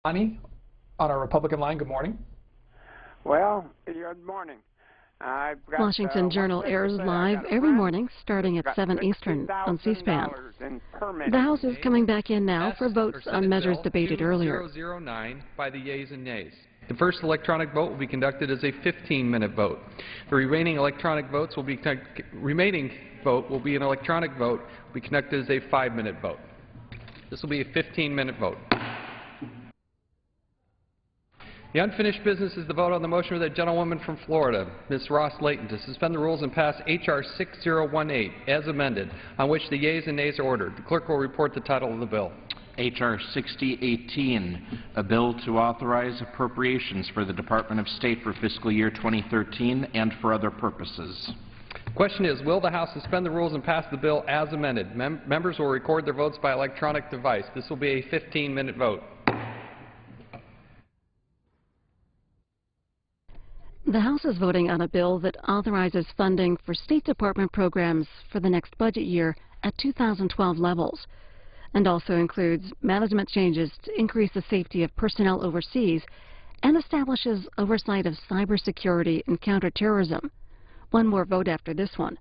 Ani on our Republican line. Good morning. Well, good morning. I've got, Washington Journal airs live every morning starting at 7 Eastern on C-SPAN. The House is coming back in now for votes on measures debated earlier. 2009 by the yeas and nays. The first electronic vote will be conducted as a 15-minute vote. The remaining electronic votes will be an electronic vote will be conducted as a 5-minute vote. This will be a 15-minute vote. The unfinished business is the vote on the motion of the gentlewoman from Florida, Ms. Ross-Layton, to suspend the rules and pass H.R. 6018 as amended, on which the yeas and nays are ordered. The clerk will report the title of the bill. H.R. 6018, a bill to authorize appropriations for the Department of State for fiscal year 2013 and for other purposes. The question is, will the House suspend the rules and pass the bill as amended? Members will record their votes by electronic device. This will be a 15-minute vote. The House is voting on a bill that authorizes funding for State Department programs for the next budget year at 2012 levels, and also includes management changes to increase the safety of personnel overseas and establishes oversight of cybersecurity and counterterrorism. One more vote after this one.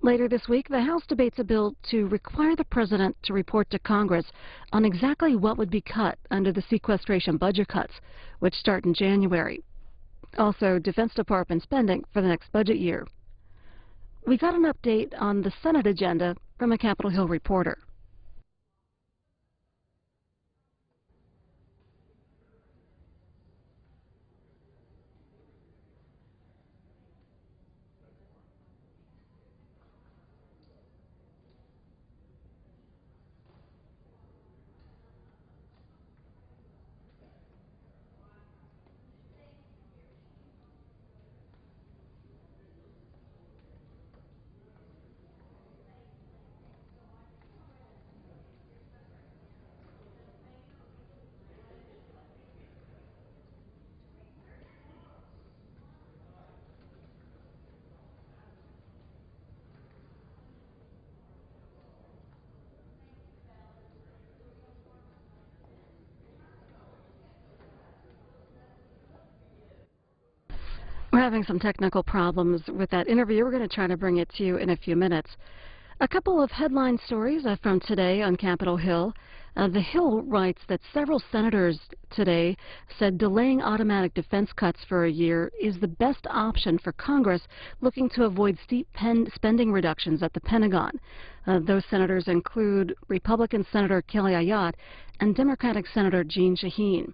Later this week, the House debates a bill to require the President to report to Congress on exactly what would be cut under the sequestration budget cuts, which start in January. Also, Defense Department spending for the next budget year. We got an update on the Senate agenda from a Capitol Hill reporter. We're having some technical problems with that interview. We're going to try to bring it to you in a few minutes. A couple of headline stories from today on Capitol Hill. The Hill writes that several senators today said delaying automatic defense cuts for a year is the best option for Congress looking to avoid steep spending reductions at the Pentagon. Those senators include Republican Senator Kelly Ayotte and Democratic Senator Jeanne Shaheen.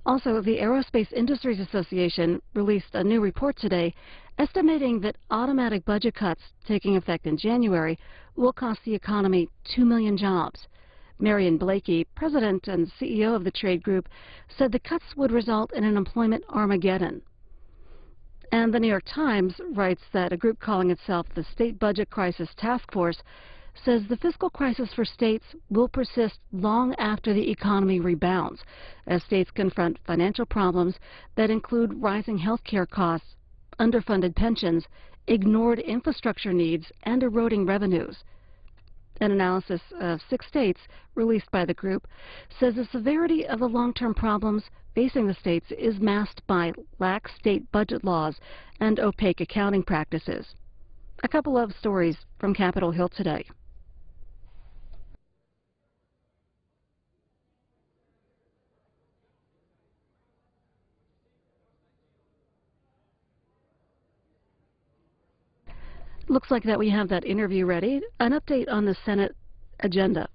Also, the Aerospace Industries Association released a new report today estimating that automatic budget cuts taking effect in January will cost the economy 2 million jobs. Marion Blakey, president and CEO of the trade group, said the cuts would result in an employment Armageddon. And the New York Times writes that a group calling itself the State Budget Crisis Task Force says the fiscal crisis for states will persist long after the economy rebounds, as states confront financial problems that include rising health care costs, underfunded pensions, ignored infrastructure needs, and eroding revenues. An analysis of 6 states released by the group says the severity of the long-term problems facing the states is masked by lax state budget laws and opaque accounting practices. A couple of stories from Capitol Hill today. Looks like that we have that interview ready. An update on the Senate agenda.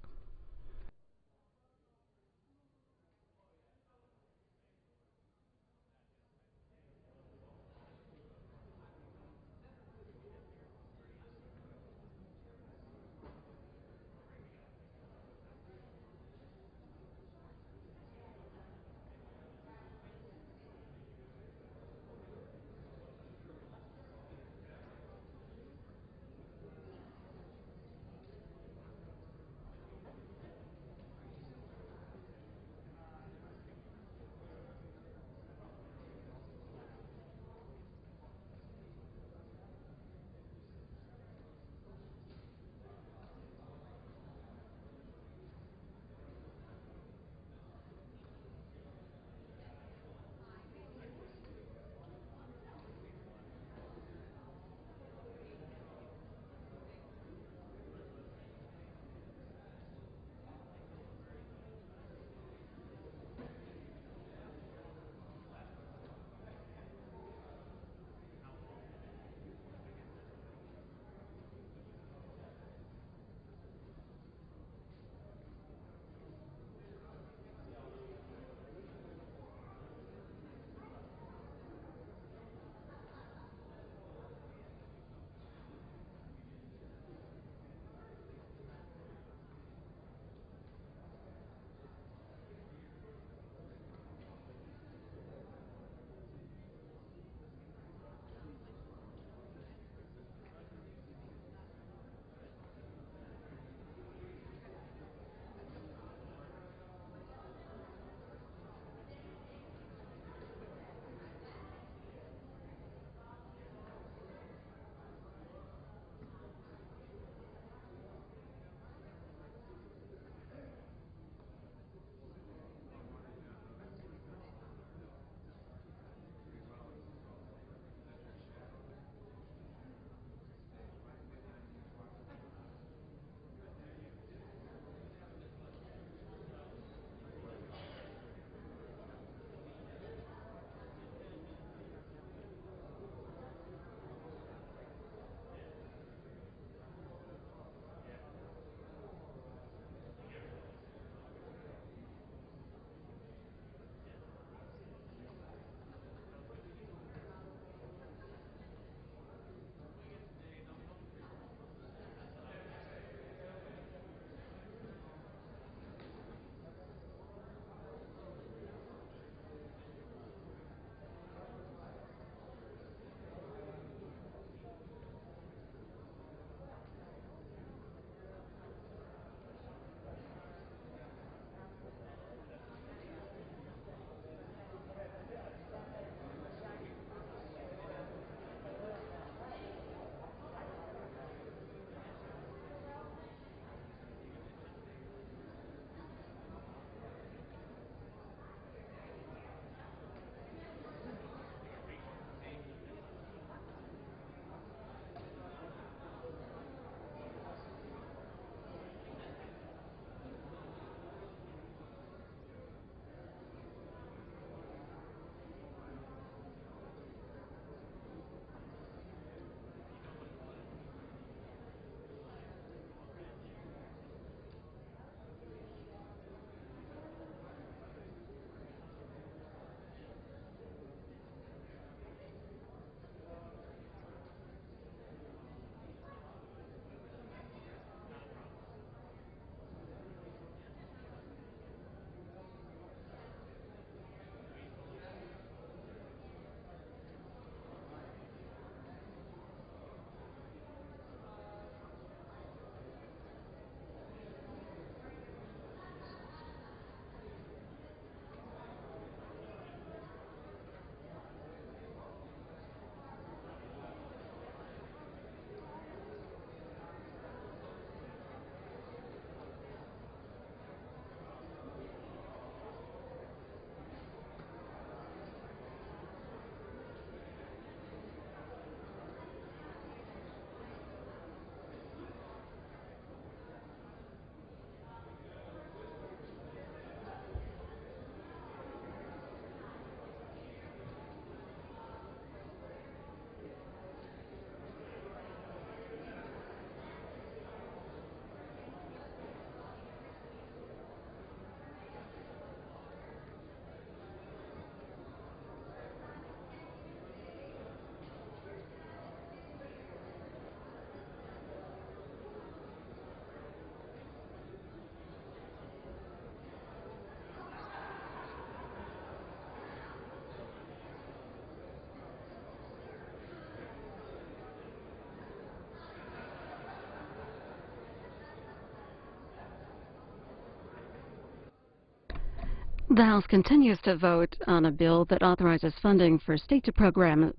The House continues to vote on a bill that authorizes funding for State Department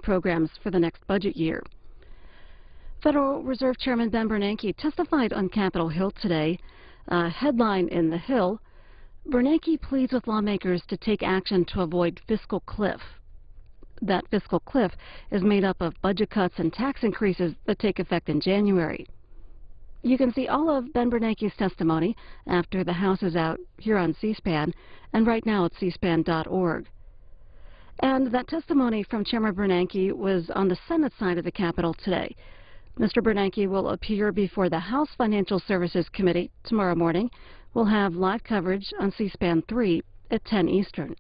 programs for the next budget year. Federal Reserve Chairman Ben Bernanke testified on Capitol Hill today. Headline in The Hill, Bernanke pleads with lawmakers to take action to avoid fiscal cliff. That fiscal cliff is made up of budget cuts and tax increases that take effect in January. You can see all of Ben Bernanke's testimony after the House is out here on C-SPAN and right now at cspan.org. And that testimony from Chairman Bernanke was on the Senate side of the Capitol today. Mr. Bernanke will appear before the House Financial Services Committee tomorrow morning. We'll have live coverage on C-SPAN 3 at 10 Eastern.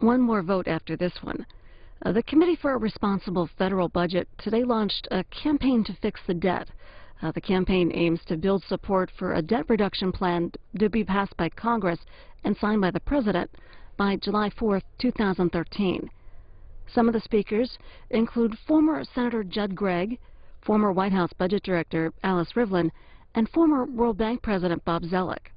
one more vote after this one. The Committee for a Responsible Federal Budget today launched a campaign to fix the debt. The campaign aims to build support for a debt reduction plan to be passed by Congress and signed by the President by July 4, 2013. Some of the speakers include former Senator Judd Gregg, former White House Budget Director Alice Rivlin, and former World Bank President Bob Zoellick.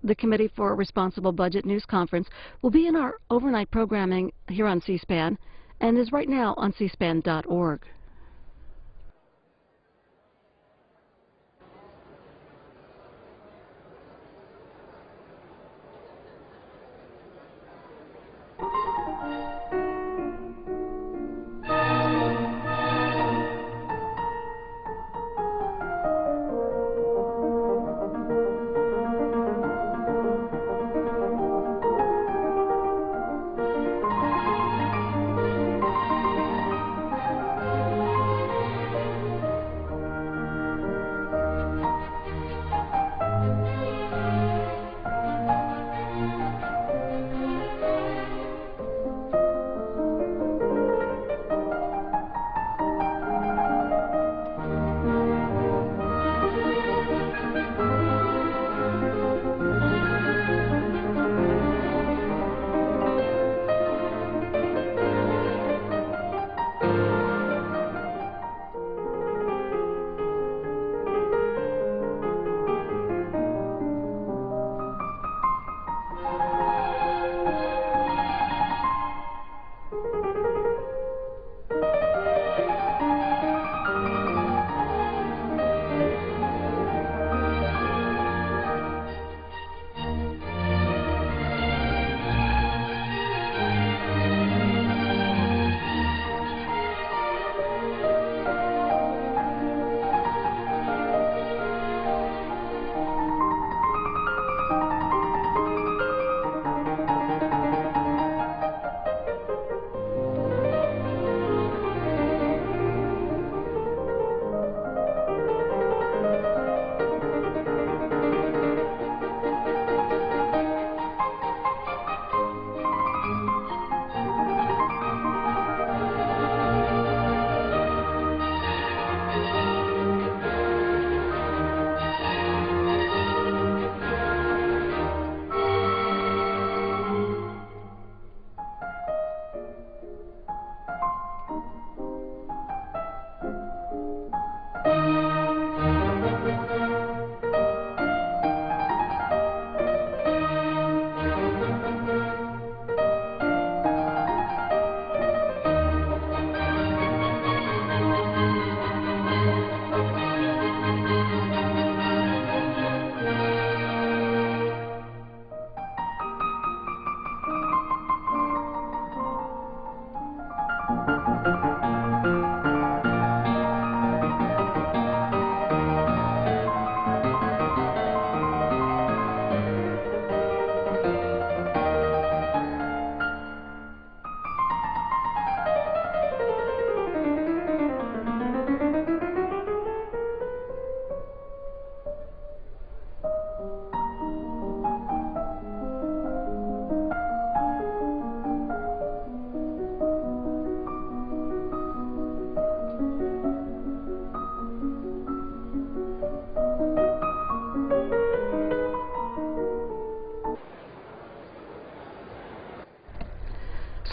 The Committee for a Responsible Budget news conference will be in our overnight programming here on C-SPAN and is right now on cspan.org.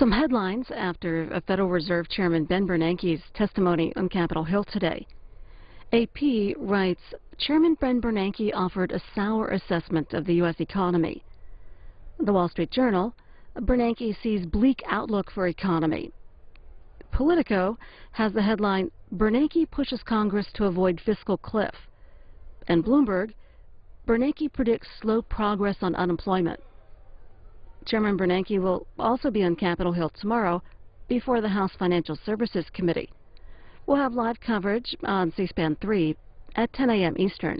Some headlines after Federal Reserve Chairman Ben Bernanke's testimony on Capitol Hill today. AP writes, Chairman Ben Bernanke offered a sour assessment of the U.S. economy. The Wall Street Journal, Bernanke sees bleak outlook for economy. Politico has the headline, Bernanke pushes Congress to avoid fiscal cliff. And Bloomberg, Bernanke predicts slow progress on unemployment. Chairman Bernanke will also be on Capitol Hill tomorrow before the House Financial Services Committee. We'll have live coverage on C-SPAN 3 at 10 a.m. Eastern.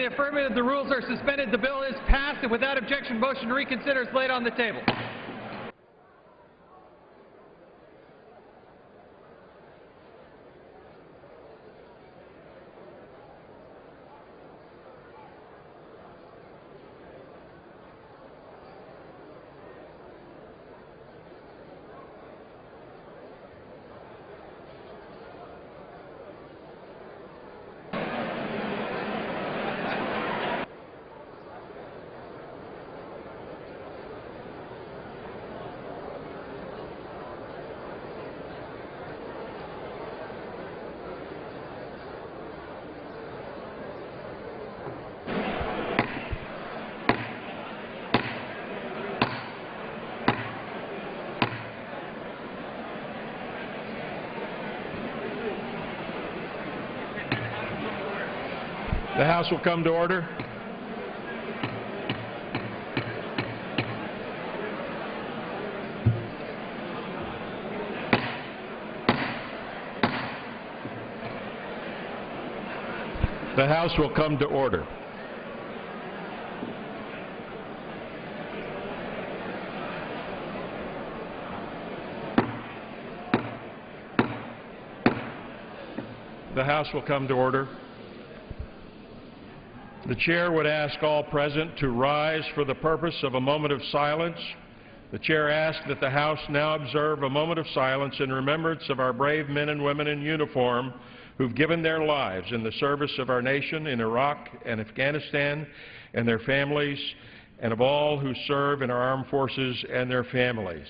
the affirmative, the rules are suspended. The bill is passed, and without objection, motion to reconsider is laid on the table. The House will come to order. The House will come to order. The House will come to order. The Chair would ask all present to rise for the purpose of a moment of silence. The Chair asks that the House now observe a moment of silence in remembrance of our brave men and women in uniform who've given their lives in the service of our nation in Iraq and Afghanistan, and their families, and of all who serve in our armed forces and their families.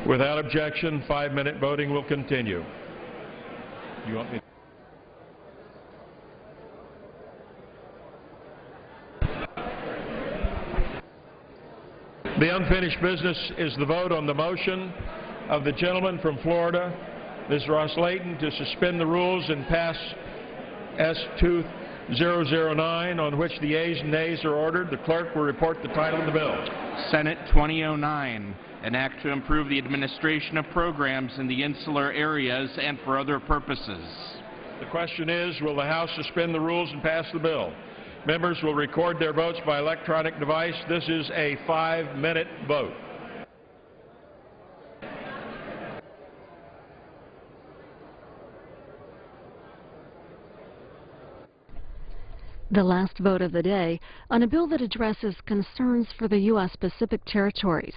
Without objection, 5-minute voting will continue. You want me? The unfinished business is the vote on the motion of the gentleman from Florida, Ms. Ross-Layton, to suspend the rules and pass S-2009, on which the ayes and nays are ordered. The clerk will report the title of the bill. Senate 2009, an act to improve the administration of programs in the insular areas and for other purposes. The question is, will the House suspend the rules and pass the bill? Members will record their votes by electronic device. This is a 5-minute vote. The last vote of the day on a bill that addresses concerns for the U.S. Pacific territories,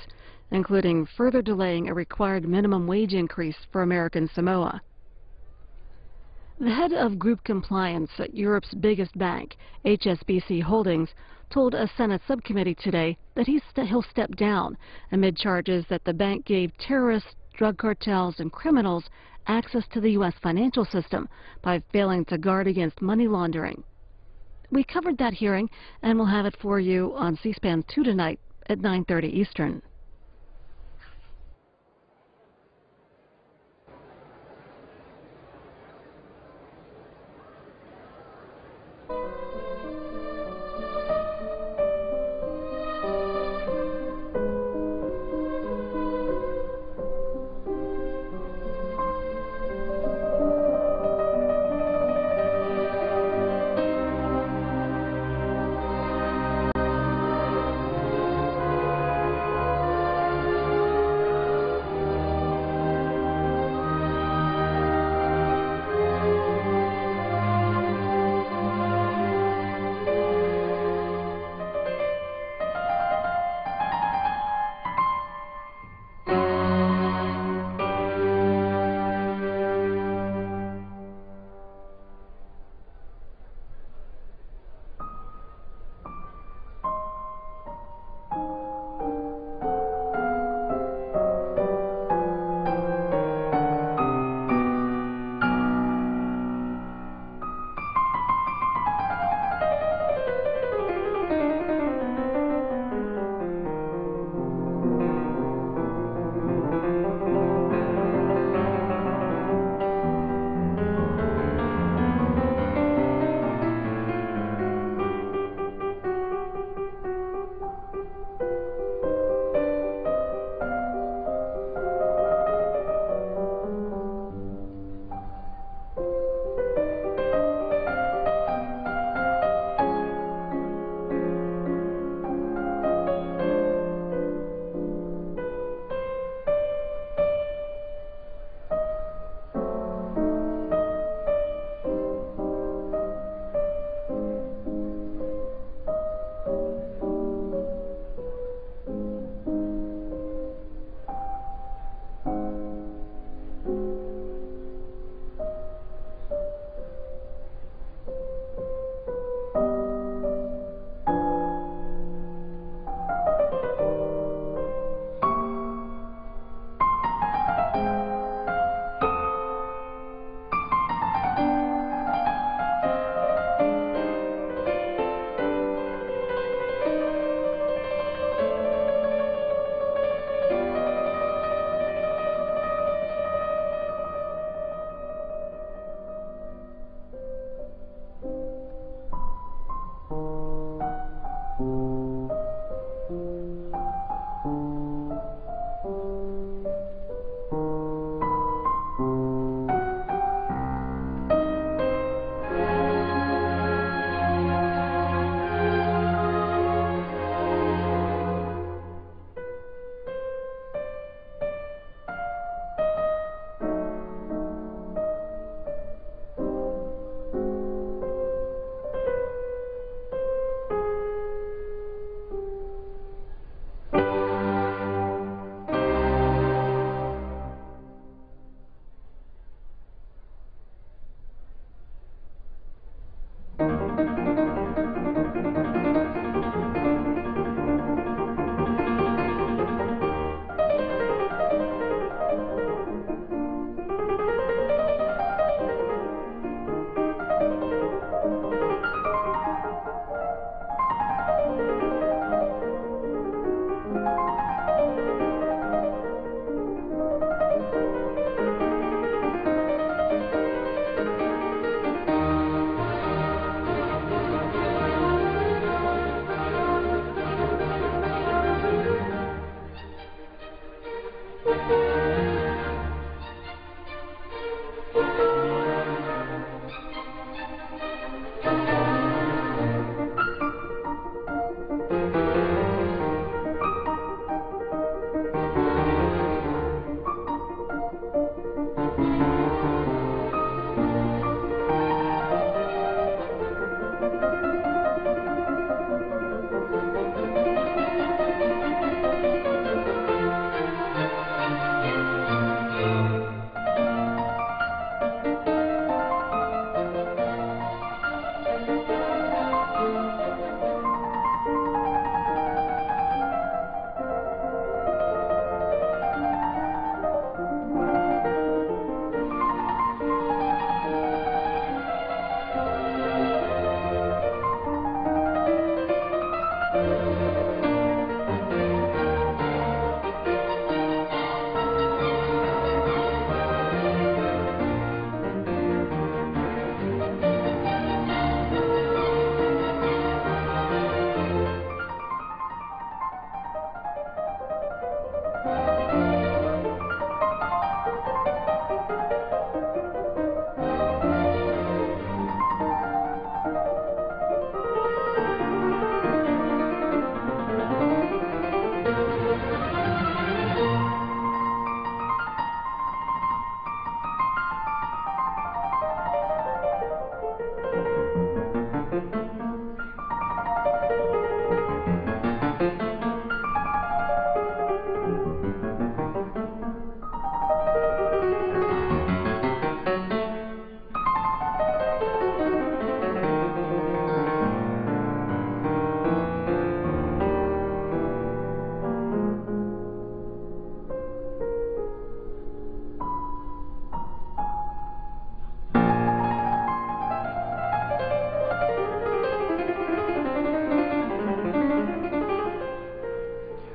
including further delaying a required minimum wage increase for American Samoa. The head of group compliance at Europe's biggest bank, HSBC Holdings, told a Senate subcommittee today that he'll step down amid charges that the bank gave terrorists, drug cartels, and criminals access to the U.S. financial system by failing to guard against money laundering. We covered that hearing, and we'll have it for you on C-SPAN 2 tonight at 9:30 Eastern.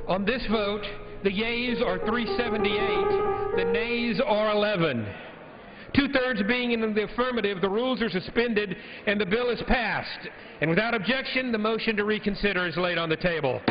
On this vote, the yeas are 378, the nays are 11. Two-thirds being in the affirmative, the rules are suspended and the bill is passed. And without objection, the motion to reconsider is laid on the table.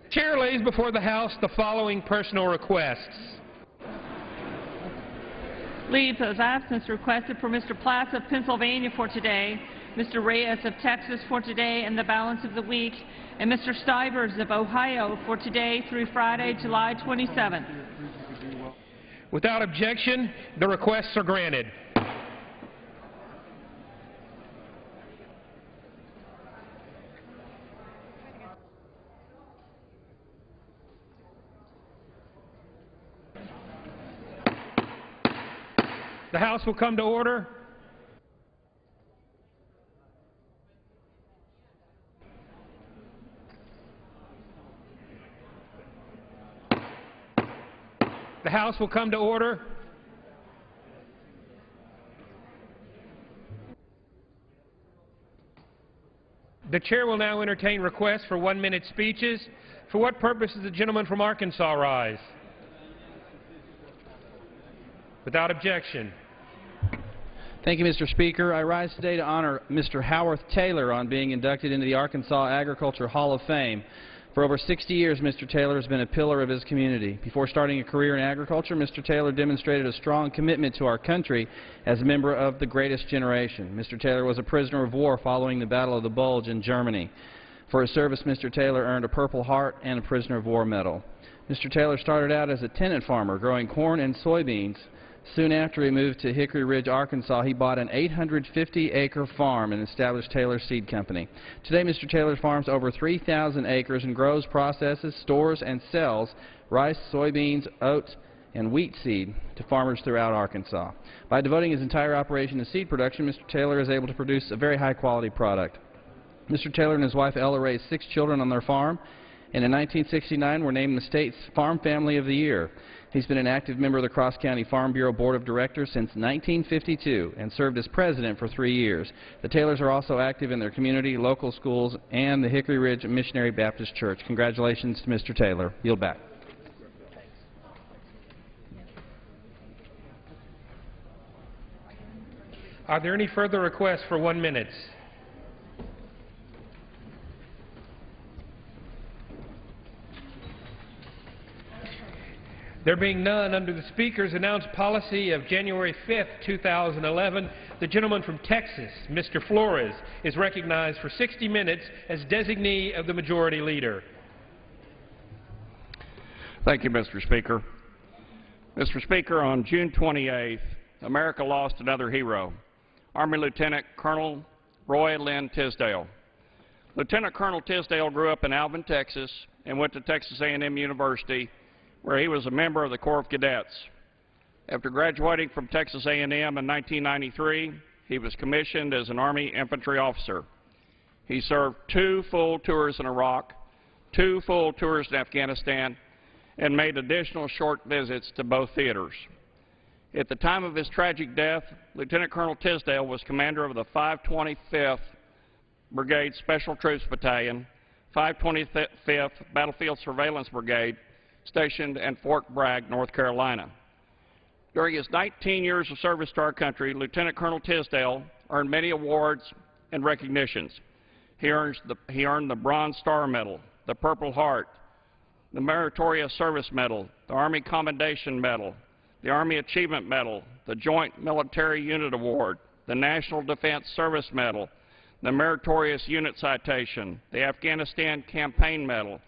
Chair lays before the House the following personal requests. Leave of absence requested for Mr. Platts of Pennsylvania for today, Mr. Reyes of Texas for today and the balance of the week, and Mr. Stivers of Ohio for today through Friday, July 27th. Without objection, the requests are granted. The House will come to order. The House will come to order. The Chair will now entertain requests for one-minute speeches. For what purpose does the gentleman from Arkansas rise? Without objection. Thank you, Mr. Speaker. I rise today to honor Mr. Howarth Taylor on being inducted into the Arkansas Agriculture Hall of Fame. For over 60 years, Mr. Taylor has been a pillar of his community. Before starting a career in agriculture, Mr. Taylor demonstrated a strong commitment to our country as a member of the greatest generation. Mr. Taylor was a prisoner of war following the Battle of the Bulge in Germany. For his service, Mr. Taylor earned a Purple Heart and a Prisoner of War Medal. Mr. Taylor started out as a tenant farmer growing corn and soybeans. Soon after he moved to Hickory Ridge, Arkansas, he bought an 850-acre farm and established Taylor Seed Company. Today, Mr. Taylor farms over 3,000 acres and grows, processes, stores, and sells rice, soybeans, oats, and wheat seed to farmers throughout Arkansas. By devoting his entire operation to seed production, Mr. Taylor is able to produce a very high-quality product. Mr. Taylor and his wife Ella raised 6 children on their farm, and in 1969 were named the state's Farm Family of the Year. He's been an active member of the Cross County Farm Bureau Board of Directors since 1952 and served as president for 3 years. The Taylors are also active in their community, local schools, and the Hickory Ridge Missionary Baptist Church. Congratulations to Mr. Taylor. Yield back. Are there any further requests for 1 minute? There being none, under the Speaker's announced policy of January 5th, 2011, the gentleman from Texas, Mr. Flores, is recognized for 60 minutes as designee of the Majority Leader. Thank you, Mr. Speaker. Mr. Speaker, on June 28th, America lost another hero, Army Lieutenant Colonel Roy Lynn Tisdale. Lieutenant Colonel Tisdale grew up in Alvin, Texas, and went to Texas A&M University, where he was a member of the Corps of Cadets. After graduating from Texas A&M in 1993, he was commissioned as an Army infantry officer. He served 2 full tours in Iraq, 2 full tours in Afghanistan, and made additional short visits to both theaters. At the time of his tragic death, Lieutenant Colonel Tisdale was commander of the 525th Brigade Special Troops Battalion, 525th Battlefield Surveillance Brigade, stationed in Fort Bragg, North Carolina. During his 19 years of service to our country, Lieutenant Colonel Tisdale earned many awards and recognitions. He earned the Bronze Star Medal, the Purple Heart, the Meritorious Service Medal, the Army Commendation Medal, the Army Achievement Medal, the Joint Military Unit Award, the National Defense Service Medal, the Meritorious Unit Citation, the Afghanistan Campaign Medal,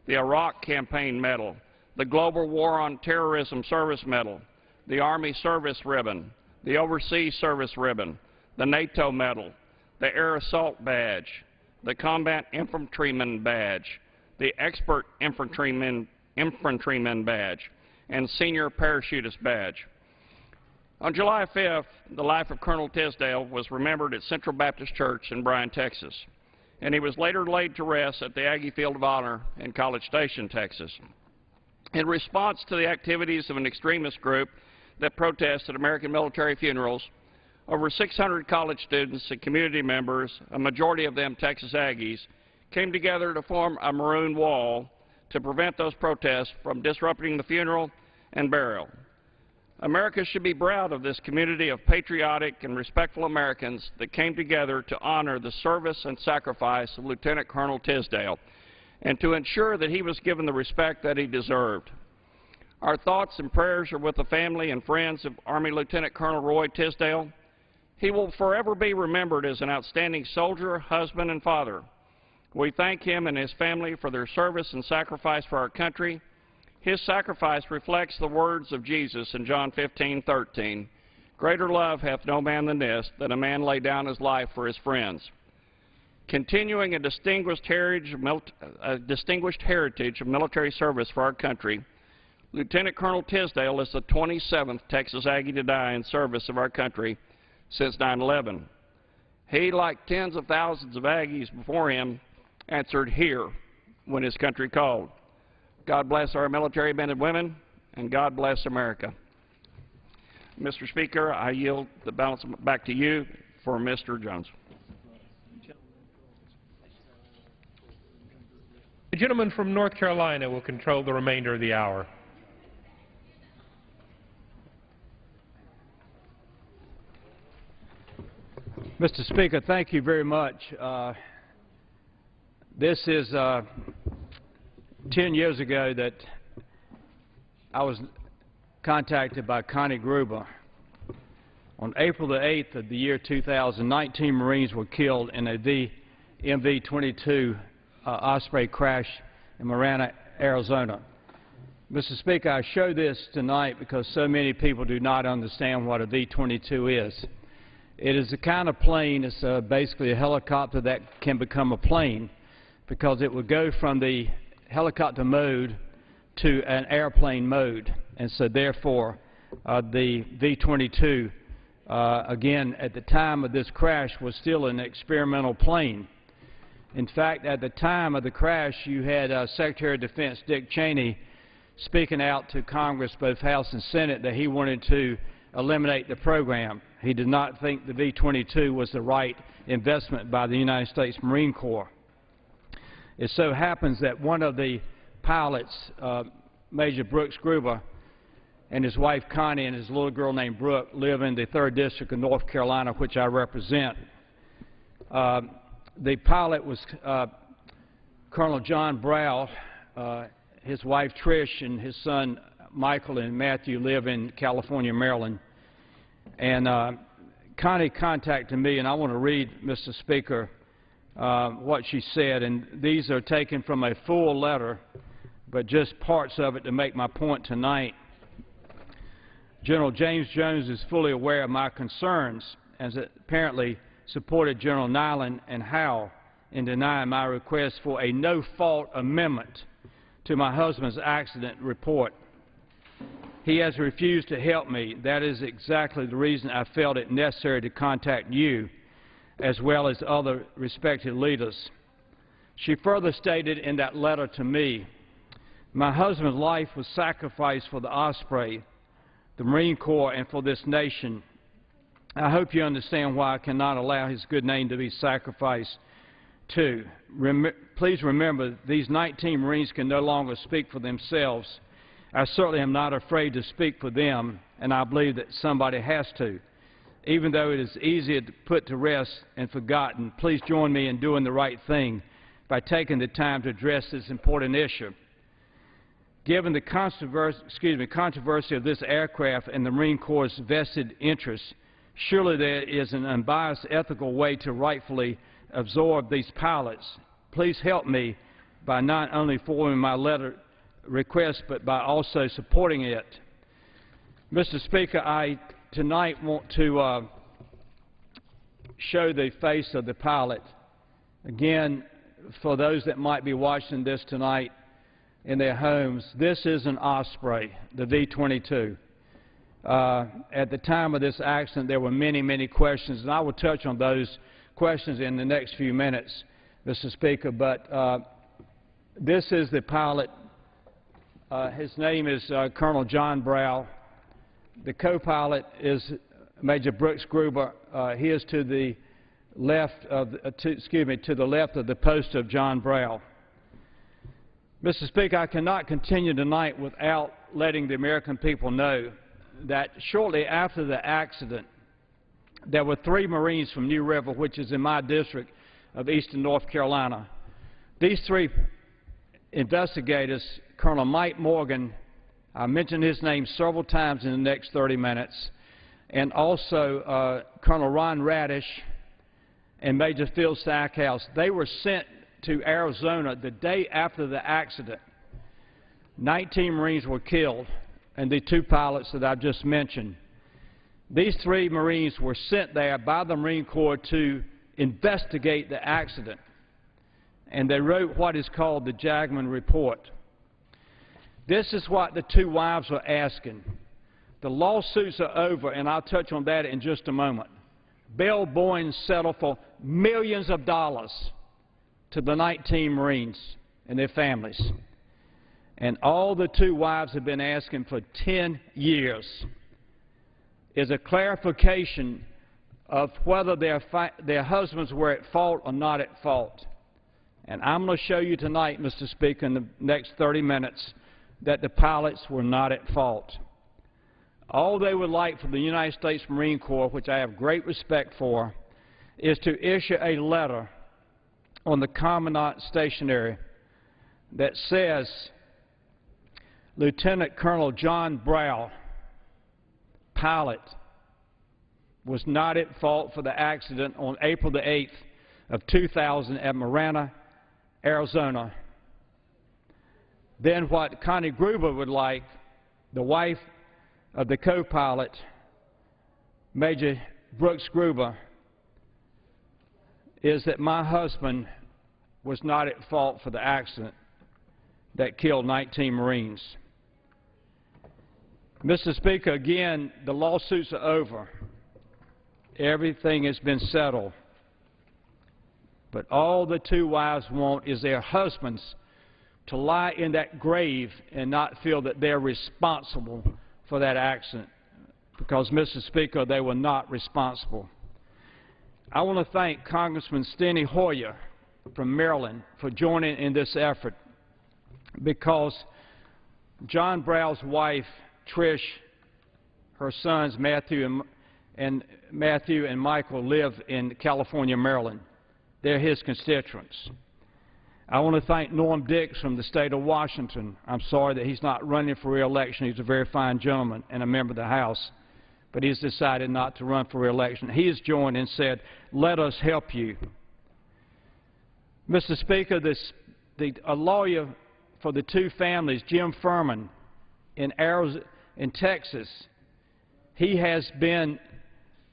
the Iraq Campaign Medal, the Global War on Terrorism Service Medal, the Army Service Ribbon, the Overseas Service Ribbon, the NATO Medal, the Air Assault Badge, the Combat Infantryman Badge, the Expert Infantryman Badge, and Senior Parachutist Badge. On July 5th, the life of Colonel Tisdale was remembered at Central Baptist Church in Bryan, Texas, and he was later laid to rest at the Aggie Field of Honor in College Station, Texas. In response to the activities of an extremist group that protested American military funerals, over 600 college students and community members, a majority of them Texas Aggies, came together to form a maroon wall to prevent those protests from disrupting the funeral and burial. America should be proud of this community of patriotic and respectful Americans that came together to honor the service and sacrifice of Lieutenant Colonel Tisdale and to ensure that he was given the respect that he deserved. Our thoughts and prayers are with the family and friends of Army Lieutenant Colonel Roy Tisdale. He will forever be remembered as an outstanding soldier, husband, and father. We thank him and his family for their service and sacrifice for our country. His sacrifice reflects the words of Jesus in John 15:13. Greater love hath no man than this, that a man lay down his life for his friends. Continuing a distinguished heritage of military service for our country, Lieutenant Colonel Tisdale is the 27th Texas Aggie to die in service of our country since 9/11. He, like tens of thousands of Aggies before him, answered here when his country called. God bless our military men and women, and God bless America. Mr. Speaker, I yield the balance back to you for Mr. Jones. The gentleman from North Carolina will control the remainder of the hour. Mr. Speaker, thank you very much. This is 10 years ago that I was contacted by Connie Gruber. On April the 8th of the year 2000, 19 Marines were killed in a MV-22 Osprey crash in Marana, Arizona. Mr. Speaker, I show this tonight because so many people do not understand what a V-22 is. It is the kind of plane, it's basically a helicopter that can become a plane because it would go from the helicopter mode to an airplane mode. And so therefore, the V-22, again, at the time of this crash, was still an experimental plane. In fact, at the time of the crash, you had Secretary of Defense Dick Cheney speaking out to Congress, both House and Senate, that he wanted to eliminate the program. He did not think the V-22 was the right investment by the United States Marine Corps. It so happens that one of the pilots, Major Brooks Gruber, and his wife Connie and his little girl named Brooke live in the 3rd District of North Carolina, which I represent. The pilot was Colonel John Brow. His wife Trish and his son Michael and Matthew live in California, Maryland. And Connie contacted me, and I want to read, Mr. Speaker, what she said. And these are taken from a full letter, but just parts of it to make my point tonight. General James Jones is fully aware of my concerns, as it apparently supported General Nyland and Howe in denying my request for a no-fault amendment to my husband's accident report. He has refused to help me. That is exactly the reason I felt it necessary to contact you, as well as other respected leaders. She further stated in that letter to me, my husband's life was sacrificed for the Osprey, the Marine Corps, and for this nation. I hope you understand why I cannot allow his good name to be sacrificed too. Please remember, these 19 Marines can no longer speak for themselves. I certainly am not afraid to speak for them, and I believe that somebody has to. Even though it is easier to put to rest and forgotten, please join me in doing the right thing by taking the time to address this important issue. Given the controversy of this aircraft and the Marine Corps' vested interests, surely there is an unbiased ethical way to rightfully absorb these pilots. Please help me by not only forwarding my letter request, but by also supporting it. Mr. Speaker, I tonight want to show the face of the pilot. Again, for those that might be watching this tonight in their homes, this is an Osprey, the V-22. At the time of this accident, there were many, many questions, and I will touch on those questions in the next few minutes, Mr. Speaker, but this is the pilot. His name is Colonel John Brow. The co-pilot is Major Brooks Gruber. He is to the left of to the left of the post of John Brow. Mr. Speaker, I cannot continue tonight without letting the American people know that shortly after the accident, there were 3 Marines from New River, which is in my district of eastern North Carolina. These 3 investigators, Colonel Mike Morgan, I mentioned his name several times in the next 30 minutes, and also Colonel Ron Radish and Major Phil Stackhouse, they were sent to Arizona the day after the accident. 19 Marines were killed, and the 2 pilots that I've just mentioned. These 3 Marines were sent there by the Marine Corps to investigate the accident, and they wrote what is called the Jagman Report. This is what the 2 wives are asking. The lawsuits are over, and I'll touch on that in just a moment. Bell Boeing settled for millions of dollars to the 19 Marines and their families. And all the 2 wives have been asking for 10 years is a clarification of whether their husbands were at fault or not at fault. And I'm going to show you tonight, Mr. Speaker, in the next 30 minutes, that the pilots were not at fault. All they would like from the United States Marine Corps, which I have great respect for, is to issue a letter on the Commandant Stationery that says, Lieutenant Colonel John Brow, pilot, was not at fault for the accident on April the 8th of 2000 at Marana, Arizona. Then what Connie Gruber would like, the wife of the co-pilot, Major Brooks Gruber, is that my husband was not at fault for the accident that killed 19 Marines. Mr. Speaker, again, the lawsuits are over. Everything has been settled. But all the 2 wives want is their husbands to lie in that grave and not feel that they're responsible for that accident, because, Mr. Speaker, they were not responsible. I want to thank Congressman Steny Hoyer from Maryland for joining in this effort, because John Brown's wife, Trish, her sons Matthew and Michael live in California, Maryland. They're his constituents. I want to thank Norm Dix from the state of Washington. I'm sorry that he's not running for re-election. He's a very fine gentleman and a member of the House, but he's decided not to run for re-election. He has joined and said, let us help you. Mr. Speaker, a lawyer for the two families, Jim Furman, in Texas, he has been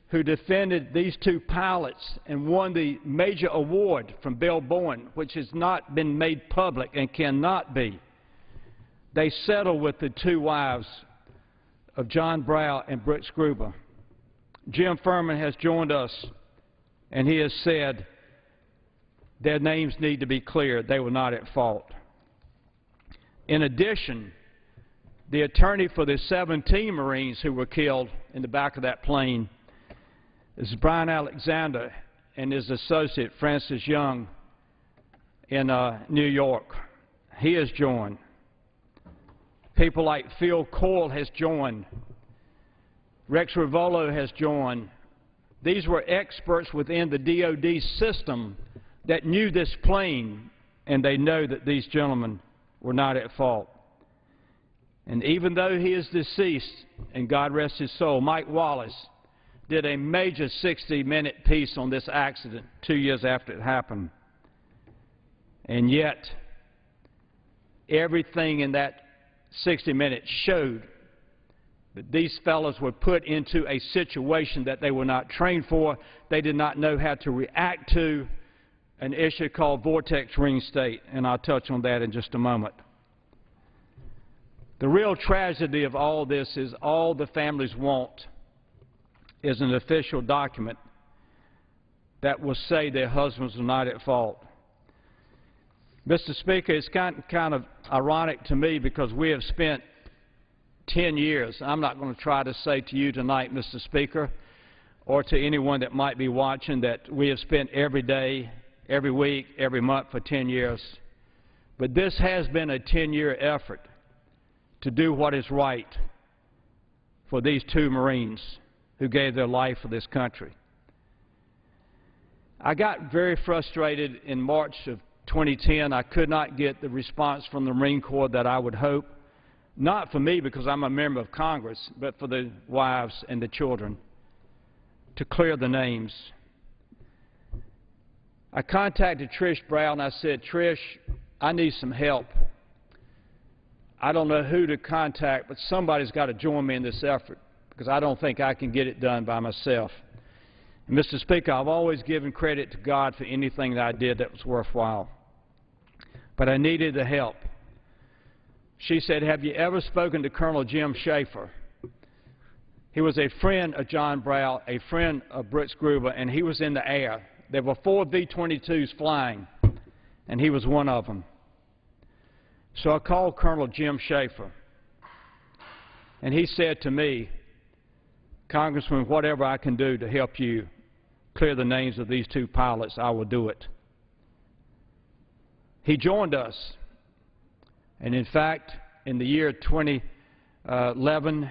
who defended these two pilots and won the major award from Bill Bowen, which has not been made public and cannot be. They settled with the two wives of John Brown and Brooks Gruber. Jim Furman has joined us, and he has said their names need to be cleared. They were not at fault. In addition, the attorney for the 17 Marines who were killed in the back of that plane is Brian Alexander and his associate Francis Young in New York. He has joined. People like Phil Coyle has joined. Rex Rivolo has joined. These were experts within the DOD system that knew this plane, and they know that these gentlemen were not at fault. And even though he is deceased, and God rest his soul, Mike Wallace did a major 60-minute piece on this accident 2 years after it happened. And yet, everything in that 60 minutes showed that these fellows were put into a situation that they were not trained for. They did not know how to react to an issue called vortex ring state, and I'll touch on that in just a moment. The real tragedy of all this is all the families want is an official document that will say their husbands are not at fault. Mr. Speaker, it's kind of ironic to me because we have spent 10 years. I'm not going to try to say to you tonight, Mr. Speaker, or to anyone that might be watching, that we have spent every day, every week, every month for 10 years. But this has been a 10-year effort to do what is right for these two Marines who gave their life for this country. I got very frustrated in March of 2010. I could not get the response from the Marine Corps that I would hope, not for me because I'm a member of Congress, but for the wives and the children, to clear the names. I contacted Trish Brown. I said, Trish, I need some help. I don't know who to contact, but somebody's got to join me in this effort because I don't think I can get it done by myself. And Mr. Speaker, I've always given credit to God for anything that I did that was worthwhile. But I needed the help. She said, have you ever spoken to Colonel Jim Schaefer? He was a friend of John Brown, a friend of Brooks Gruber, and he was in the air. There were 4 V-22s flying, and he was one of them. So I called Colonel Jim Schaefer, and he said to me, Congressman, whatever I can do to help you clear the names of these two pilots, I will do it. He joined us, and in fact, in the year 2011,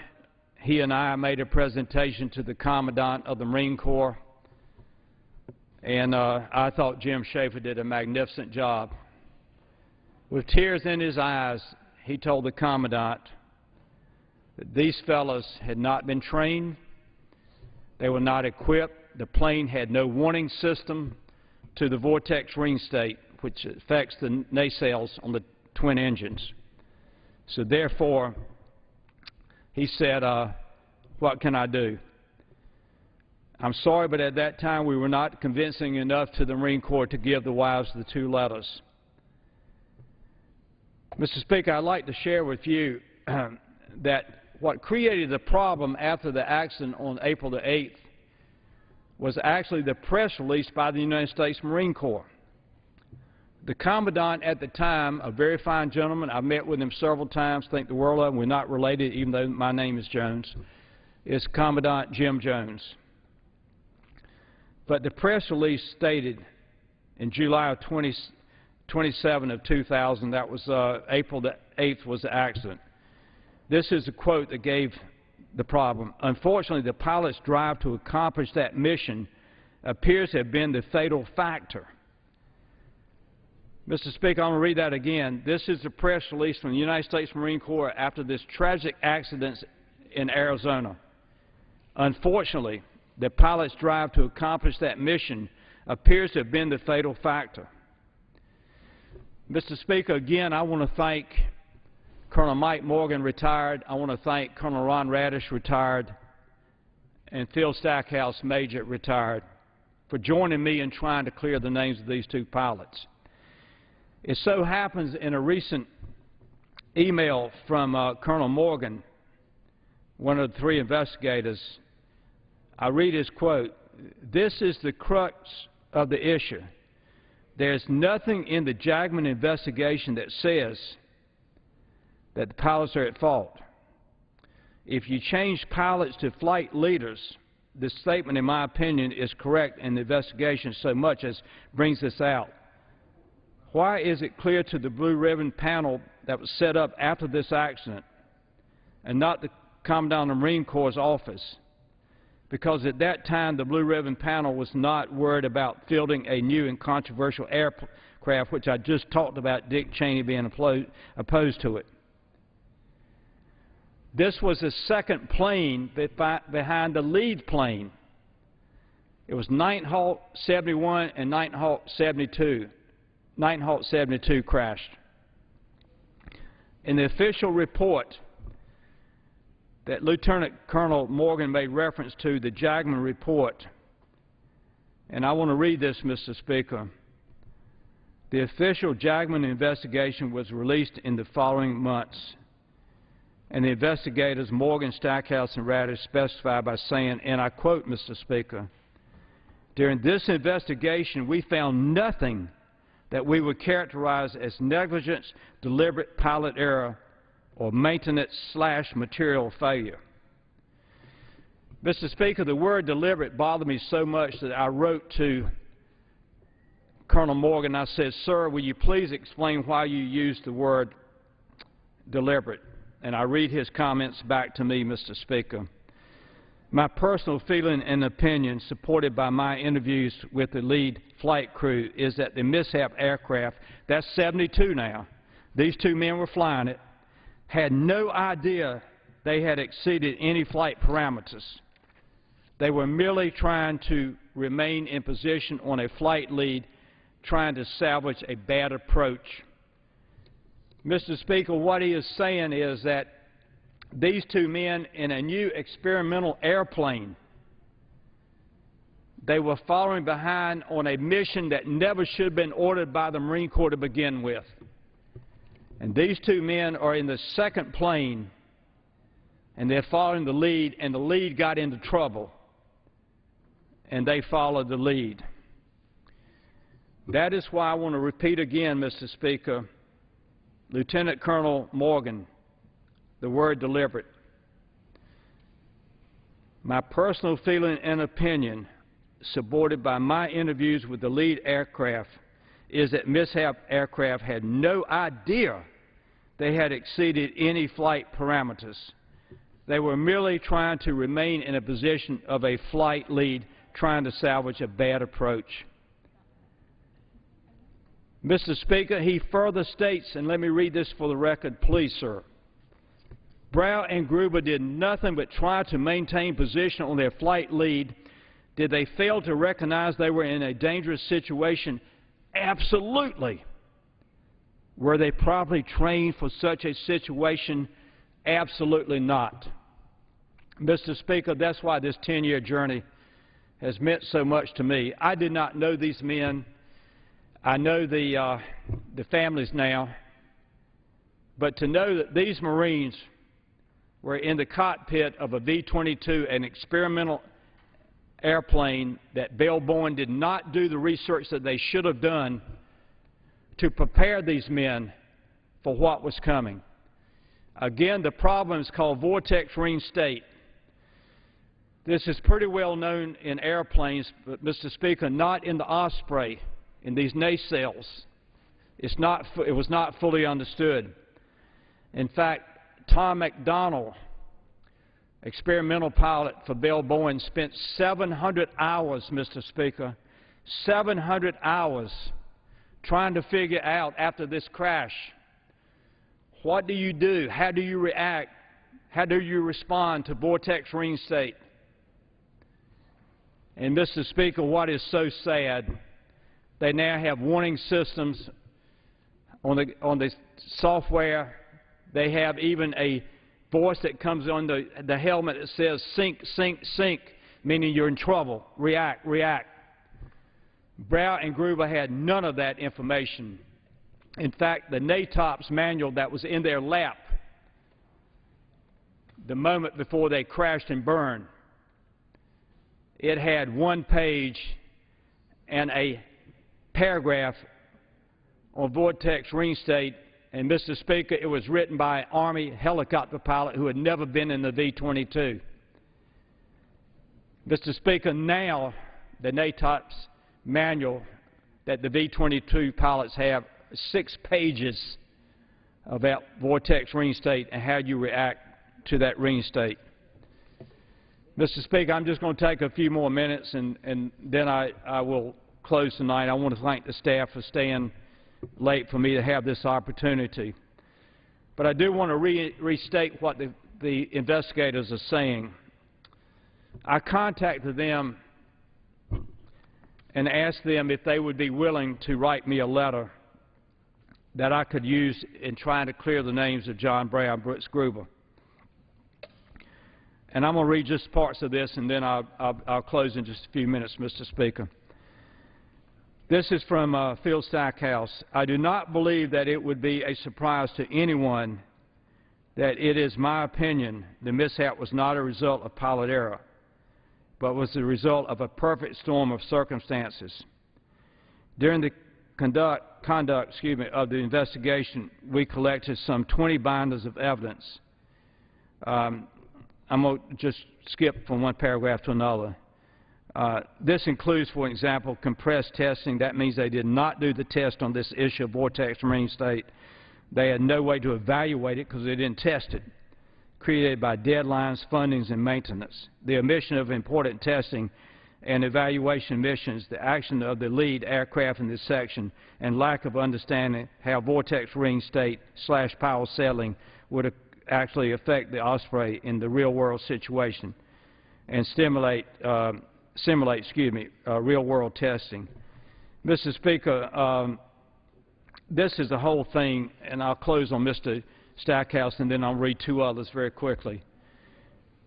he and I made a presentation to the Commandant of the Marine Corps, and I thought Jim Schaefer did a magnificent job. With tears in his eyes, he told the Commandant that these fellows had not been trained, they were not equipped, the plane had no warning system to the vortex ring state, which affects the nacelles on the twin engines. So therefore, he said, what can I do? I'm sorry, but at that time we were not convincing enough to the Marine Corps to give the wives the 2 letters. Mr. Speaker, I'd like to share with you that what created the problem after the accident on April the 8th was actually the press release by the United States Marine Corps. The Commandant at the time, a very fine gentleman, I've met with him several times, think the world of him. We're not related, even though my name is Jones, is Commandant Jim Jones. But the press release stated in July of 27 of 2000, that was April the 8th was the accident. This is a quote that gave the problem. Unfortunately, the pilot's drive to accomplish that mission appears to have been the fatal factor. Mr. Speaker, I'm going to read that again. This is a press release from the United States Marine Corps after this tragic accident in Arizona. Unfortunately, the pilot's drive to accomplish that mission appears to have been the fatal factor. Mr. Speaker, again, I want to thank Colonel Mike Morgan, retired. I want to thank Colonel Ron Radish, retired, and Phil Stackhouse, Major, retired, for joining me in trying to clear the names of these two pilots. It so happens in a recent email from Colonel Morgan, one of the three investigators, I read his quote, "This is the crux of the issue. There's nothing in the Jagman investigation that says that the pilots are at fault. If you change pilots to flight leaders, this statement, in my opinion, is correct in the investigation so much as brings this out. Why is it clear to the Blue Ribbon panel that was set up after this accident and not the Commandant of the Marine Corps' office? Because at that time, the Blue Ribbon panel was not worried about fielding a new and controversial aircraft, which I just talked about Dick Cheney being opposed to it. This was the second plane behind the lead plane. It was Nighthawk 71 and Nighthawk 72. Nighthawk 72 crashed. In the official report that Lieutenant Colonel Morgan made reference to, the Jagman report, and I want to read this, Mr. Speaker. The official Jagman investigation was released in the following months, and the investigators, Morgan, Stackhouse, and Radish, specified by saying, and I quote, Mr. Speaker, "During this investigation, we found nothing that we would characterize as negligence, deliberate pilot error, or maintenance/material failure." Mr. Speaker, the word deliberate bothered me so much that I wrote to Colonel Morgan. I said, "Sir, will you please explain why you used the word deliberate?" And I read his comments back to me, Mr. Speaker. "My personal feeling and opinion, supported by my interviews with the lead flight crew, is that the mishap aircraft, that's 72 now, these two men were flying it, had no idea they had exceeded any flight parameters. They were merely trying to remain in position on a flight lead, trying to salvage a bad approach." Mr. Speaker, what he is saying is that these two men in a new experimental airplane, they were following behind on a mission that never should have been ordered by the Marine Corps to begin with. And these two men are in the second plane, and they're following the lead, and the lead got into trouble, and they followed the lead. That is why I want to repeat again, Mr. Speaker, Lieutenant Colonel Morgan, the word deliberate. My personal feeling and opinion, supported by my interviews with the lead aircraft, is that mishap aircraft had no idea they had exceeded any flight parameters. They were merely trying to remain in a position of a flight lead, trying to salvage a bad approach. Mr. Speaker, he further states, and let me read this for the record, please, sir. Brow and Gruber did nothing but try to maintain position on their flight lead. Did they fail to recognize they were in a dangerous situation? Absolutely. Were they properly trained for such a situation? Absolutely not. Mr. Speaker, that's why this 10-year journey has meant so much to me. I did not know these men. I know the families now. But to know that these Marines were in the cockpit of a V-22, an experimental airplane, that Bell Boeing did not do the research that they should have done, to prepare these men for what was coming. Again, the problem is called vortex ring state. This is pretty well known in airplanes, but, Mr. Speaker, not in the Osprey, in these nacelles. It was not fully understood. In fact, Tom McDonnell, experimental pilot for Bell Boeing, spent 700 hours, Mr. Speaker, 700 hours trying to figure out after this crash, what do you do? How do you react? How do you respond to vortex ring state? And, Mr. Speaker, what is so sad, they now have warning systems on the software. They have even a voice that comes on the helmet that says, sink, sink, sink, meaning you're in trouble, react, react. Brow and Gruber had none of that information. In fact, the NATOPS manual that was in their lap the moment before they crashed and burned, it had 1 page and a paragraph on vortex ring state, and, Mr. Speaker, it was written by an Army helicopter pilot who had never been in the V-22. Mr. Speaker, now the NATOPS manual that the V-22 pilots have 6 pages about vortex ring state and how you react to that ring state. Mr. Speaker, I'm just going to take a few more minutes and then I will close tonight. I want to thank the staff for staying late for me to have this opportunity. But I do want to restate what the investigators are saying. I contacted them and asked them if they would be willing to write me a letter that I could use in trying to clear the names of John Brown and Brooks Gruber. And I'm going to read just parts of this, and then I'll close in just a few minutes, Mr. Speaker. This is from Phil Stackhouse. I do not believe that it would be a surprise to anyone that it is my opinion the mishap was not a result of pilot error, but was the result of a perfect storm of circumstances. During the conduct of the investigation, we collected some 20 binders of evidence. I'm going to just skip from one paragraph to another. This includes, for example, compressed testing. That means they did not do the test on this issue of vortex ring state. They had no way to evaluate it because they didn't test it. Created by deadlines, fundings, and maintenance. The omission of important testing and evaluation missions, the action of the lead aircraft in this section, and lack of understanding how vortex ring state / power settling would actually affect the Osprey in the real-world situation and simulate real-world testing. Mr. Speaker, this is the whole thing, and I'll close on Mr. Stackhouse, and then I'll read 2 others very quickly.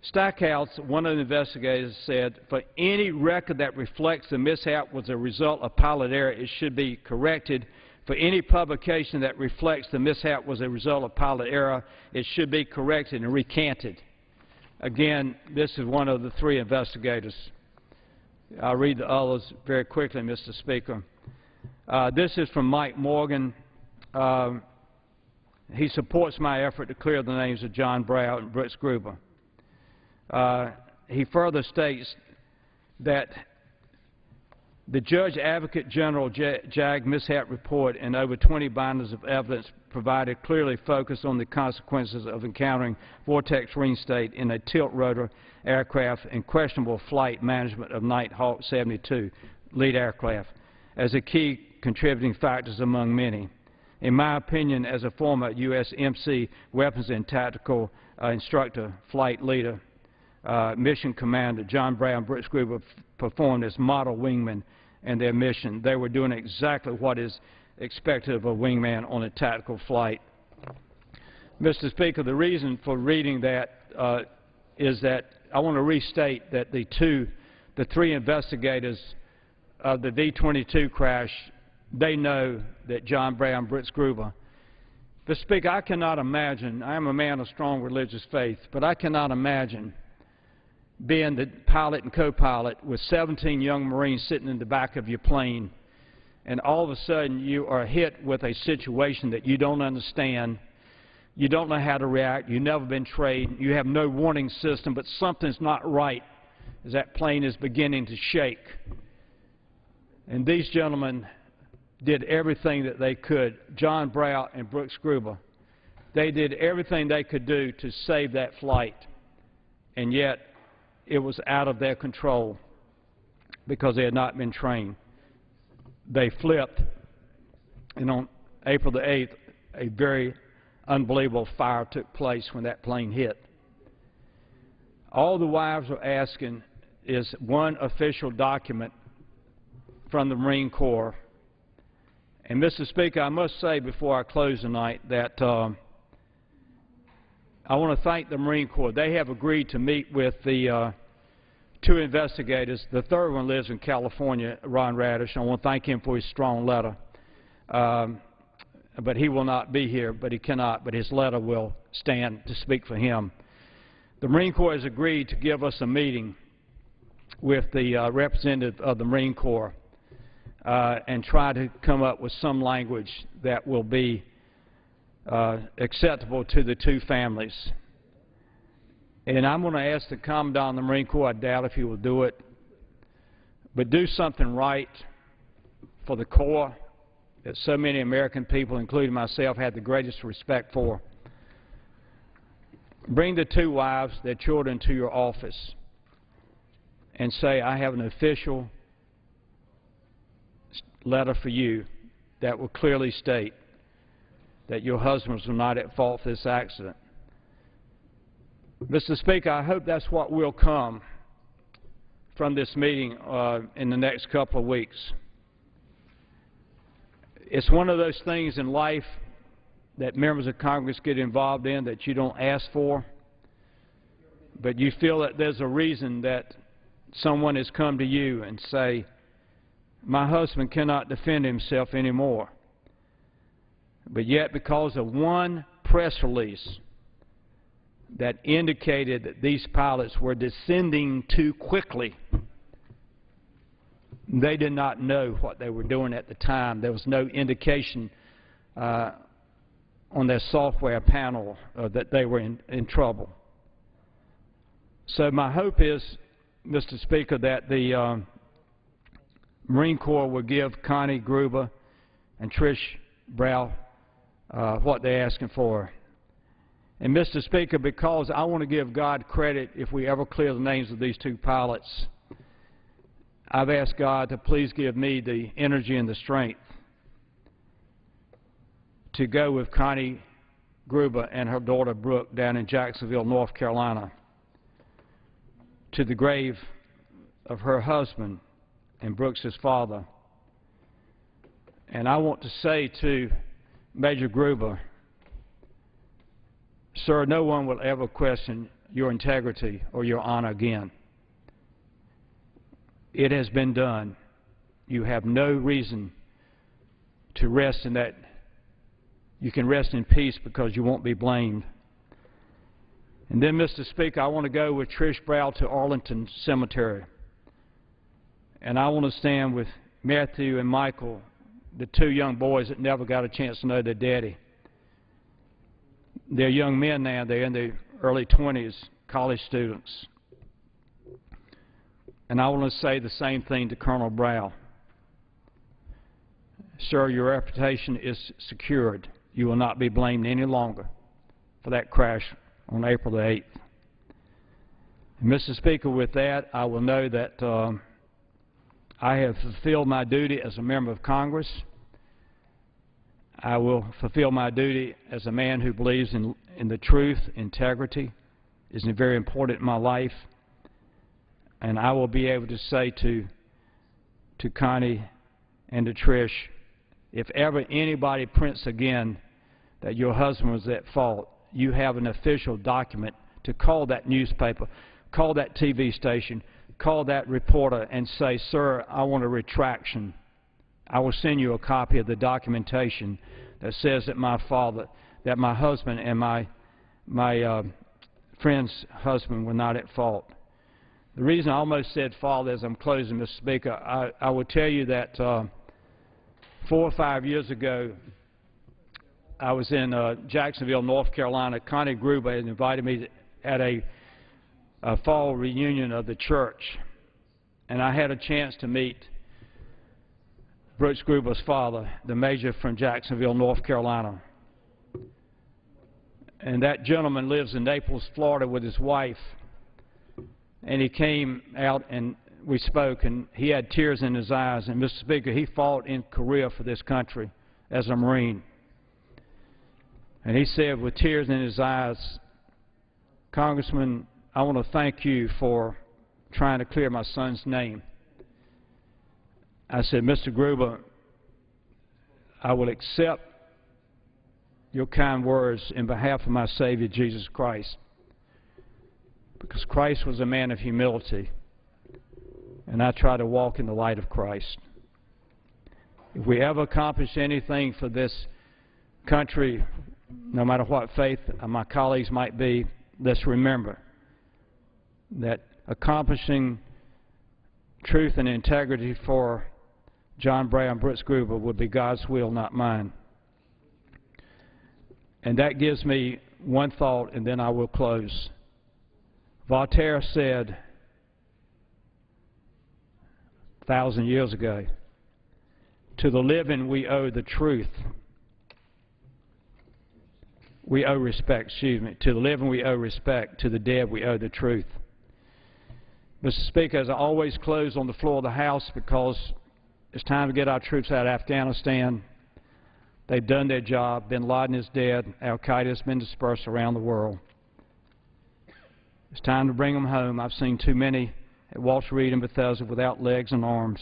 Stackhouse, one of the investigators, said, for any record that reflects the mishap was a result of pilot error, it should be corrected. For any publication that reflects the mishap was a result of pilot error, it should be corrected and recanted. Again, this is one of the 3 investigators. I'll read the others very quickly, Mr. Speaker. This is from Mike Morgan. He supports my effort to clear the names of John Brown and Brooks Gruber. He further states that the Judge Advocate General JAG mishap report and over 20 binders of evidence provided clearly focused on the consequences of encountering vortex ring state in a tilt rotor aircraft and questionable flight management of Nighthawk 72 lead aircraft as a key contributing factors among many. In my opinion, as a former USMC weapons and tactical instructor, flight leader, mission commander, John Brown and Brooks Gruber performed as model wingmen in their mission. They were doing exactly what is expected of a wingman on a tactical flight. Mr. Speaker, the reason for reading that is that I want to restate that the 3 investigators of the V-22 crash, they know that John Brown and Brooks Gruber. Mr. Speaker, I cannot imagine, I am a man of strong religious faith, but I cannot imagine being the pilot and co-pilot with 17 young Marines sitting in the back of your plane and all of a sudden you are hit with a situation that you don't understand, you don't know how to react, you've never been trained, you have no warning system, but something's not right as that plane is beginning to shake. And these gentlemen did everything that they could, John Brow and Brooks Gruber. They did everything they could do to save that flight, and yet it was out of their control because they had not been trained. They flipped, and on April the 8th, a very unbelievable fire took place when that plane hit. All the wives are asking is one official document from the Marine Corps. And Mr. Speaker, I must say before I close tonight that I want to thank the Marine Corps. They have agreed to meet with the two investigators. The third one lives in California, Ron Radish. I want to thank him for his strong letter. But he will not be here, but he cannot, but his letter will stand to speak for him. The Marine Corps has agreed to give us a meeting with the representative of the Marine Corps and try to come up with some language that will be acceptable to the two families. And I'm going to ask the Commandant of the Marine Corps, I doubt if he will do it, but do something right for the Corps that so many American people, including myself, had the greatest respect for. Bring the two wives, their children, to your office and say, I have an official letter for you that will clearly state that your husbands were not at fault for this accident. Mr. Speaker, I hope that's what will come from this meeting in the next couple of weeks. It's one of those things in life that members of Congress get involved in that you don't ask for, but you feel that there's a reason that someone has come to you and say, my husband cannot defend himself anymore. But yet, because of one press release that indicated that these pilots were descending too quickly, they did not know what they were doing at the time. There was no indication on their software panel that they were in trouble. So my hope is, Mr. Speaker, that the Marine Corps will give Connie Gruber and Trish Brow what they're asking for. And Mr. Speaker, because I want to give God credit if we ever clear the names of these two pilots, I've asked God to please give me the energy and the strength to go with Connie Gruber and her daughter Brooke down in Jacksonville, North Carolina, to the grave of her husband and Brooks' father. And I want to say to Major Gruber, sir, no one will ever question your integrity or your honor again. It has been done. You have no reason to rest in that. You can rest in peace because you won't be blamed. And then, Mr. Speaker, I want to go with Trish Brow to Arlington Cemetery. And I want to stand with Matthew and Michael, the two young boys that never got a chance to know their daddy. They're young men now. They're in their early 20s, college students. And I want to say the same thing to Colonel Brow. Sir, your reputation is secured. You will not be blamed any longer for that crash on April the 8th. And Mr. Speaker, with that, I will know that I have fulfilled my duty as a member of Congress. I will fulfill my duty as a man who believes in the truth. Integrity is very important in my life. And I will be able to say to Connie and to Trish, if ever anybody prints again that your husband was at fault, you have an official document to call that newspaper, call that TV station, call that reporter and say, sir, I want a retraction. I will send you a copy of the documentation that says that my husband and my friend's husband were not at fault. The reason I almost said father as I'm closing, Mr. Speaker, I will tell you that 4 or 5 years ago, I was in Jacksonville, North Carolina. Connie Gruber had invited me at a fall reunion of the church, and I had a chance to meet Brooks Gruber's father, the major from Jacksonville, North Carolina. And that gentleman lives in Naples, Florida with his wife, and he came out and we spoke, and he had tears in his eyes. And Mr. Speaker, he fought in Korea for this country as a Marine. And he said with tears in his eyes, Congressman, I want to thank you for trying to clear my son's name. I said, Mr. Gruber, I will accept your kind words in behalf of my Savior, Jesus Christ, because Christ was a man of humility, and I try to walk in the light of Christ. If we ever accomplish anything for this country, no matter what faith my colleagues might be, let's remember that accomplishing truth and integrity for John Brown, Brooks Gruber would be God's will, not mine. And that gives me one thought, and then I will close. Voltaire said 1,000 years ago, to the living we owe the truth. We owe respect, excuse me. To the living we owe respect. To the dead we owe the truth. Mr. Speaker, as I always close on the floor of the House, because it's time to get our troops out of Afghanistan. They've done their job. Bin Laden is dead. Al-Qaeda has been dispersed around the world. It's time to bring them home. I've seen too many at Walter Reed and Bethesda without legs and arms.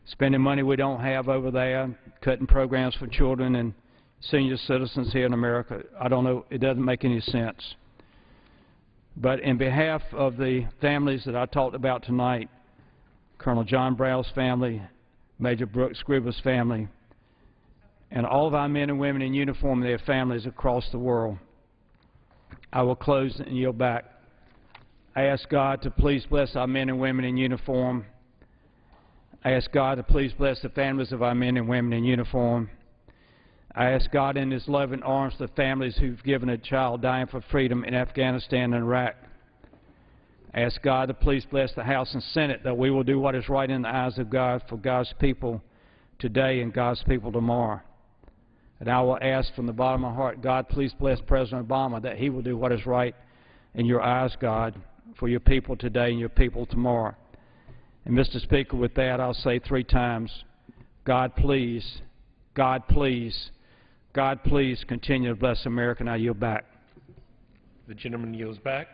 Spending money we don't have over there, cutting programs for children and senior citizens here in America. I don't know. It doesn't make any sense. But in behalf of the families that I talked about tonight, Colonel John Brown's family, Major Brooks Gruber's family, and all of our men and women in uniform and their families across the world, I will close and yield back. I ask God to please bless our men and women in uniform. I ask God to please bless the families of our men and women in uniform. I ask God in His loving arms the families who've given a child dying for freedom in Afghanistan and Iraq. I ask God to please bless the House and Senate, that we will do what is right in the eyes of God for God's people today and God's people tomorrow. And I will ask from the bottom of my heart, God, please bless President Obama, that he will do what is right in your eyes, God, for your people today and your people tomorrow. And Mr. Speaker, with that, I'll say 3 times, God, please, God, please, God, please continue to bless America. And I yield back. The gentleman yields back.